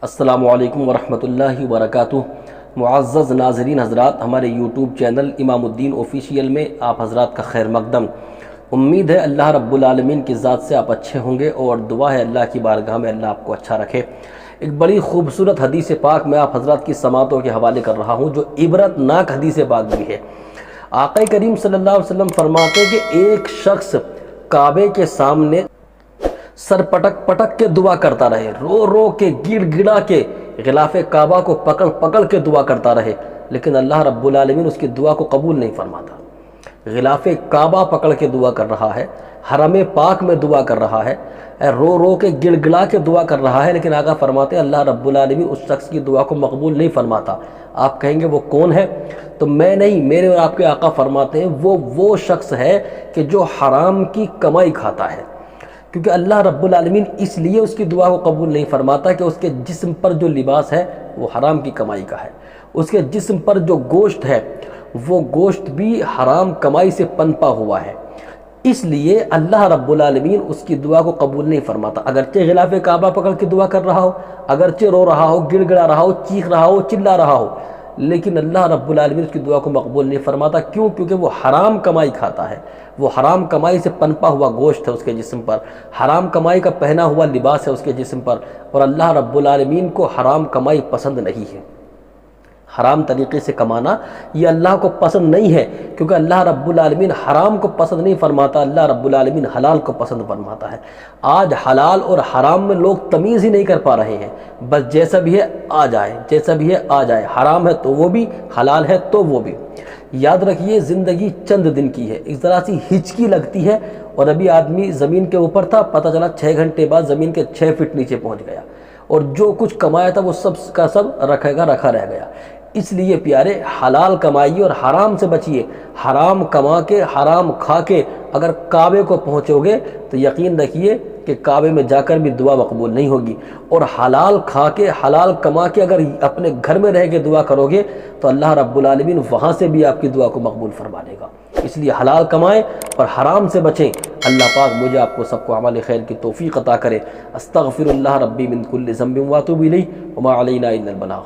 السلام علیکم ورحمۃ اللہ وبرکاتہ۔ معزز ناظرین حضرات، ہمارے یوٹیوب چینل امام الدین آفیشیل میں آپ حضرات کا خیر مقدم۔ امید ہے اللہ رب العالمین کی ذات سے آپ اچھے ہوں گے، اور دعا ہے اللہ کی بارگاہ میں اللہ آپ کو اچھا رکھے۔ ایک بڑی خوبصورت حدیث پاک میں آپ حضرات کی سماعتوں کے حوالے کر رہا ہوں، جو عبرت ناک حدیث پاک بھی ہے۔ آقا کریم صلی اللہ علیہ وسلم فرماتے ہیں کہ ایک شخص کعبے کے سامنے سر پٹک پٹک کے دعا کرتا رہے، رو رو کے گڑ گڑا کے غلاف کعبہ کو پکڑ پکڑ کے دعا کرتا رہے، لیکن اللہ رب العالمین اس کی دعا کو قبول نہیں فرماتا۔ غلاف کعبہ پکڑ کے دعا کر رہا ہے، حرم پاک میں دعا کر رہا ہے، رو رو کے گڑ گڑا کے دعا کر رہا ہے، لیکن آقا فرماتے ہیں اللہ رب العالمین اس شخص کی دعا کو مقبول نہیں فرماتا۔ آپ کہیں گے وہ کون ہے؟ تو میں نہیں، میرے اور آپ کے آقا فرماتے ہیں وہ شخص ہے کہ جو حرام کی کمائی کھاتا ہے، کیونکہ اللہ رب العالمین اس لیے اس کی دعا کو قبول نہیں فرماتا کہ اس کے جسم پر جو لباس ہے وہ حرام کی کمائی کا ہے، اس کے جسم پر جو گوشت ہے وہ گوشت بھی حرام کمائی سے پنپا ہوا ہے، اس لیے اللہ رب العالمین اس کی دعا کو قبول نہیں فرماتا۔ اگرچہ غلاف کعبہ پکڑ کے دعا کر رہا ہو، اگرچہ رو رہا ہو، گڑ گڑا رہا ہو، چیخ رہا ہو، چلا رہا ہو، لیکن اللہ رب العالمین اس کی دعا کو مقبول نہیں فرماتا۔ کیوں؟ کیونکہ وہ حرام کمائی کھاتا ہے، وہ حرام کمائی سے پنپا ہوا گوشت ہے اس کے جسم پر، حرام کمائی کا پہنا ہوا لباس ہے اس کے جسم پر، اور اللہ رب العالمین کو حرام کمائی پسند نہیں ہے۔ حرام طریقے سے کمانا یہ اللہ کو پسند نہیں ہے، کیونکہ اللہ رب العالمین حرام کو پسند نہیں فرماتا، اللہ رب العالمین حلال کو پسند فرماتا ہے۔ آج حلال اور حرام میں لوگ تمیز ہی نہیں کر پا رہے ہیں، بس جیسا بھی ہے آ جائے، جیسا بھی ہے آ جائے، حرام ہے تو وہ بھی، حلال ہے تو وہ بھی۔ یاد رکھیے زندگی چند دن کی ہے، اس طرح سی ہچکی لگتی ہے، اور ابھی آدمی زمین کے اوپر تھا، پتہ چلا 6 گھنٹے بعد زمین کے 6 فٹ نیچے پہنچ گیا، اور جو کچھ کمایا تھا وہ سب کا سب رکھا رہ گیا۔ اس لیے پیارے، حلال کمائیے اور حرام سے بچیے۔ حرام کما کے، حرام کھا کے اگر کعبے کو پہنچو گے تو یقین رکھیے کہ کعبے میں جا کر بھی دعا مقبول نہیں ہوگی، اور حلال کھا کے، حلال کما کے اگر اپنے گھر میں رہ کے دعا کرو گے تو اللہ رب العالمین وہاں سے بھی آپ کی دعا کو مقبول فرما لے گا۔ اس لیے حلال کمائیں اور حرام سے بچیں۔ اللہ پاک مجھے آپ کو سب کو عمل خیر کی توفیق عطا کرے۔ استغفر اللہ ربی من کل ذنب واتوب الیہ وما علینا الا البلاغ۔